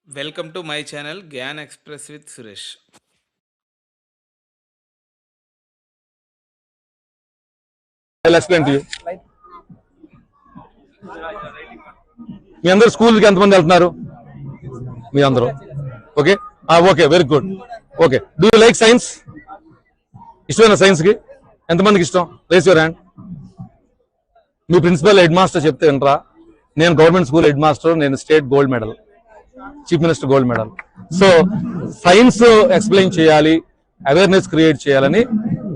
Welcome to my channel Gyan Express with Suresh. I'll explain to you. మీ అందరూ స్కూల్కి ఎంతమంది వెళ్తున్నారు? మీ అందరూ okay okay very good okay. Do you like science? ఇష్టమైన సైన్స్కి ఎంతమందికి ఇష్టం? Raise your hand. మీ ప్రిన్సిపల్ హెడ్ మాస్టర్ చెప్తే వినరా? నేను గవర్నమెంట్ స్కూల్ హెడ్ మాస్టర్, నేను state gold medal, chief minister gold medal. So science explain చేయాలి, అవేర్నెస్ క్రియేట్ చేయాలని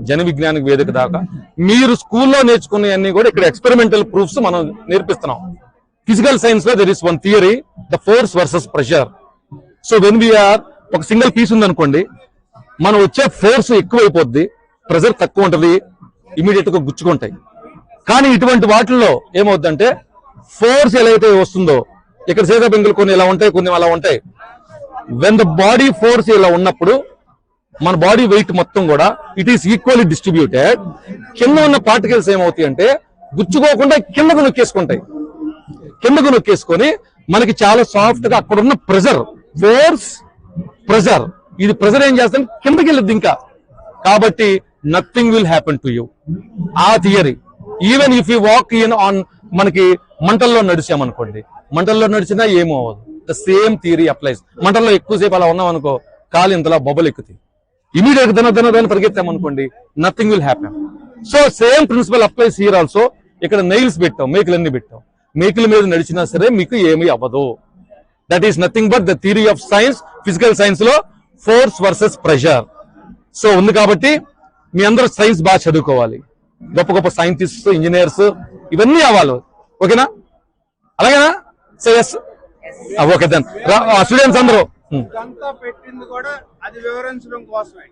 జన విజ్ఞానిక వేదిక దాకా మీరు స్కూల్లో నేర్చుకునేవన్నీ కూడా ఇక్కడ ఎక్స్పెరిమెంటల్ ప్రూఫ్స్ మనం నేర్పిస్తున్నాం. ఫిజికల్ సైన్స్ లో there is one theory, the force versus pressure. So when we are ఒక సింగిల్ పీస్ ఉందనుకోండి, మనం వచ్చే ఫోర్స్ ఎక్కువైపోద్ది, ప్రెషర్ తక్కువ ఉంటుంది, ఇమీడియట్ గా గుచ్చుకుంటాయి. కానీ ఇటువంటి వాటిల్లో ఏమవుతుందంటే ఫోర్స్ ఎలా అయితే వస్తుందో, ఇక్కడ చేత బెంకులు కొన్ని ఇలా ఉంటాయి, కొన్ని అలా ఉంటాయి. వెన్ ద బాడీ ఫోర్స్ ఇలా ఉన్నప్పుడు మన బాడీ వెయిట్ మొత్తం కూడా ఇట్ ఈస్ ఈక్వల్లీ డిస్ట్రిబ్యూటెడ్. కింద ఉన్న పార్టికల్స్ ఏమవుతాయి అంటే గుచ్చుకోకుండా కిందకు నొక్కేసుకుంటాయి. కిందకు నొక్కేసుకొని మనకి చాలా సాఫ్ట్ గా అక్కడ ఉన్న ప్రెషర్, ఫోర్స్ ప్రెషర్, ఇది ప్రెషర్ ఏం చేస్తాం కిందకి వెళ్ళిద్ది ఇంకా. కాబట్టి nothing will happen to you. ఆ theory even if you walk in on, మనకి మంటల్లో నడిచామనుకోండి, మంటల్లో నడిచినా ఏమో అవ్వదు. The same theory applies. మంటల్లో ఎక్కువసేపు అలా ఉన్నాం అనుకో, కాలు ఇంతలా బొబ్బలు ఎక్కుతాయి. ఇమీడియట్ దాన్ని పరిగెత్తామనుకోండి, nothing will happen. So same principle applies here also. ఇక్కడ నెయిల్స్ పెట్టాం, మేకులన్నీ పెట్టాం, మేకుల మీద నడిచినా సరే మీకు ఏమీ అవ్వదు. That is nothing but the theory of science. Physical science లో ఫోర్స్ వర్సెస్ ప్రెషర్ సో ఉంది. కాబట్టి మీ అందరూ సైన్స్ బాగా చదువుకోవాలి, గొప్ప గొప్ప సైంటిస్ట్, ఇంజనీర్స్ ఇవన్నీ అవ్వాలి. ఓకేనా? అలాగేనా? So yes okay then students అందరూ పెట్టింది కూడా అది వివరించడం కోసమే.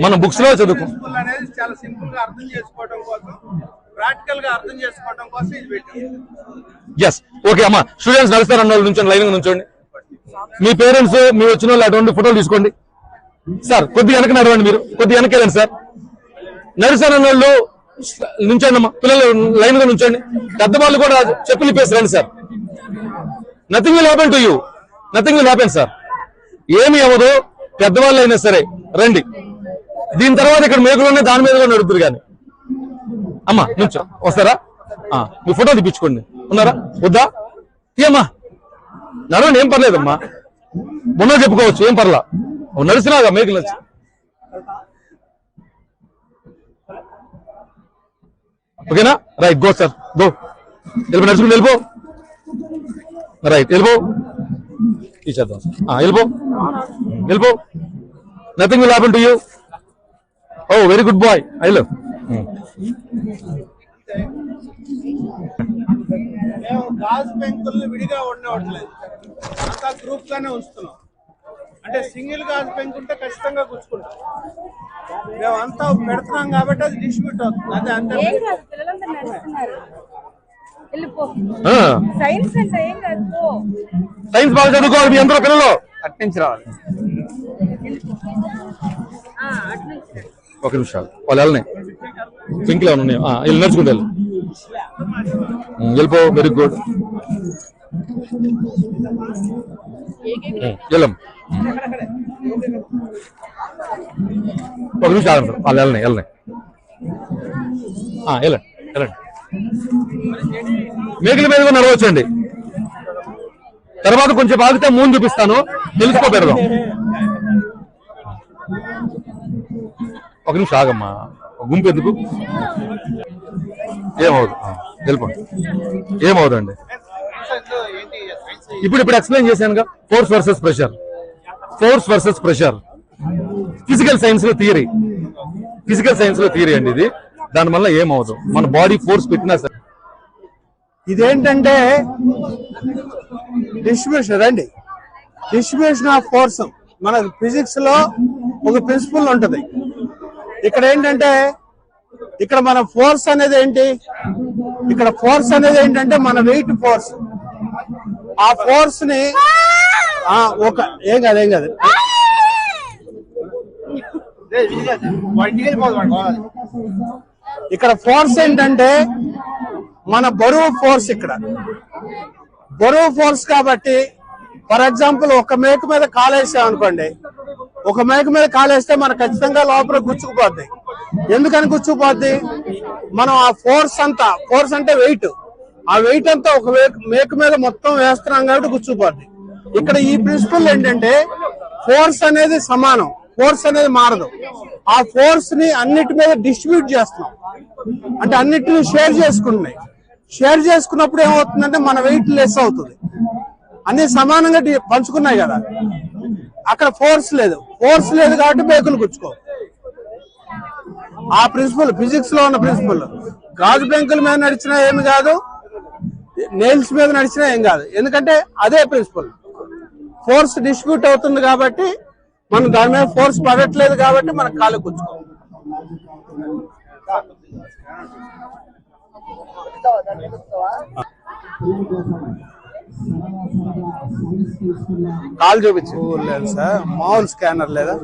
మనం బుక్స్ లో చదువుకో అనేది చాలా సింపుల్ గా అర్థం చేసుకోవడం కోసం, ప్రాక్టికల్ గా అర్థం చేసుకోవడం కోసం ఇది పెట్టాం. ఎస్ ఓకే అమ్మా. స్టూడెంట్స్ నడుస్తారన్న వాళ్ళు నుంచోండి, లైన్ నుంచోండి. మీ పేరెంట్స్, మీ వచ్చిన వాళ్ళు అటువంటి ఫోటోలు తీసుకోండి. సార్ కొద్దిగా వెనక నడవండి, మీరు కొద్దిగా వెనక వెళ్ళండి. సార్ నడుస్తారన్న వాళ్ళు నుంచోండి అమ్మా, పిల్లలు లైన్ గా నుంచోండి. పెద్ద వాళ్ళు కూడా చెప్పులు ఇప్పేసి రండి sir. Nothing will happen to you, nothing will happen sir. ఏమి అవ్వదు, పెద్దవాళ్ళు అయినా సరే రండి. దీని తర్వాత ఇక్కడ మేకులు ఉన్నాయి, దాని మీద కూడా నడుపుతారు. కానీ అమ్మా నుంచో వస్తారా? మీ ఫోటో తీపించుకోండి. ఉన్నారా? వద్దా? ఏమ్మా నడవండి, ఏం పర్లేదమ్మా, మొన్న చెప్పుకోవచ్చు, ఏం పర్లా. నడిచినాగా మేకులు నచ్చి. ఓకేనా? Right, go sir, go. వెళ్ళిపో, నడుచుకుని వెళ్ళిపో. రైట్, వెళ్ళిపో. ఇచ్చేద్దాం. వెళ్ళిపో, వెళ్ళిపో. Nothing will happen to you. Oh very good boy. I love. మేము గాజు పెంకుల్ని విడిగా ఉండవట్లేదు, అంతా గ్రూప్ గానే ఉంచుతున్నాం. అంటే సింగిల్ గాజు పెంకు ఉంటే ఖచ్చితంగా గుచ్చుకుంటాం. మేము అంతా పెడుతున్నాం కాబట్టి అది డిస్ట్రిబ్యూట్ అవుతుంది. అదే అంతే. సైన్స్ బాగా చదువుకోవాలి మీ అందరూ పిల్లలు. అట్నుంచి రావాలి. ఒక నిమిషాలు, వాళ్ళు వెళ్ళని పింక్లో ఉన్నాయి, వెళ్ళి నడుచుకుంటూ వెళ్ళు. వెళ్ళిపో. Very good. వెళ్ళం. ఒక నిమిషం ఆగండి, వాళ్ళు వెళ్ళని వెళ్ళని వెళ్ళండి వెళ్ళండి. మేకల మీద కూడా నడవచ్చండి. తర్వాత కొంచెం ఆగితే మూన్ చూపిస్తాను, తెలుసుకో పెడదాం. ఒక నిమిషం ఆగమ్మా, గుంపు ఎందుకు? ఏమవుదు, వెళ్ళిపోండి. ఏమవుదండి? ఇప్పుడు ఎక్స్ప్లెయిన్ చేశానుగా, force versus pressure. Force versus pressure physical science లో థియరీ. ఫిజికల్ సైన్స్ లో థియరీ అండి ఇది. దానివల్ల ఏమవుదు, మన బాడీ ఫోర్స్ పెట్టినా సరే. ఇదేంటంటే డిస్ట్రిబ్యూషన్ అండి, డిస్ట్రిబ్యూషన్ ఆఫ్ ఫోర్స్. మన ఫిజిక్స్ లో ఒక ప్రిన్సిపల్ ఉంటది. ఇక్కడ ఏంటంటే, ఇక్కడ మన ఫోర్స్ అనేది ఏంటి, ఇక్కడ ఫోర్స్ అనేది ఏంటంటే మన వెయిట్ ఫోర్స్. ఆ ఫోర్స్ ని ఒక ఏం కాదు ఇక్కడ ఫోర్స్ ఏంటంటే మన బరువు ఫోర్స్. ఇక్కడ బరువు ఫోర్స్ కాబట్టి ఫర్ ఎగ్జాంపుల్ ఒక మేక మీద కాలేసాం అనుకోండి, ఒక మేక మీద కాలేస్తే మనకు ఖచ్చితంగా లోపల గుచ్చుకుపోద్ది. ఎందుకని గుచ్చుకుపోద్ది? మనం ఆ ఫోర్స్ అంటే వెయిట్, ఆ వెయిట్ అంతా ఒక మేక మీద మొత్తం వేస్తున్నాం కాబట్టి గుచ్చుకుపోద్ది. ఇక్కడ ఈ ప్రిన్సిపల్ ఏంటంటే ఫోర్స్ అనేది సమానం, ఫోర్స్ అనేది మారదు. ఆ ఫోర్స్ ని అన్నిటి మీద డిస్ట్రిబ్యూట్ చేస్తున్నాం, అంటే అన్నిటిని షేర్ చేసుకుంటున్నాయి. షేర్ చేసుకున్నప్పుడు ఏమవుతుందంటే మన వెయిట్ లెస్ అవుతుంది. అన్ని సమానంగా పంచుకున్నాయి కదా, అక్కడ ఫోర్స్ లేదు కాబట్టి బేకులు గుచ్చుకో. ఆ ప్రిన్సిపల్ ఫిజిక్స్ లో ఉన్న ప్రిన్సిపల్ గాజు బెంకుల మీద నడిచినా ఏమి కాదు, నెయిల్స్ మీద నడిచినా ఏం కాదు. ఎందుకంటే అదే ప్రిన్సిపల్, ఫోర్స్ డిస్ట్రిబ్యూట్ అవుతుంది కాబట్టి మనం దాని మీద ఫోర్స్ పడట్లేదు కాబట్టి మనకు కాలు గుచ్చుకో. కాల్ చూపించు. లేదు సార్, మామూలు స్కానర్ లేదా?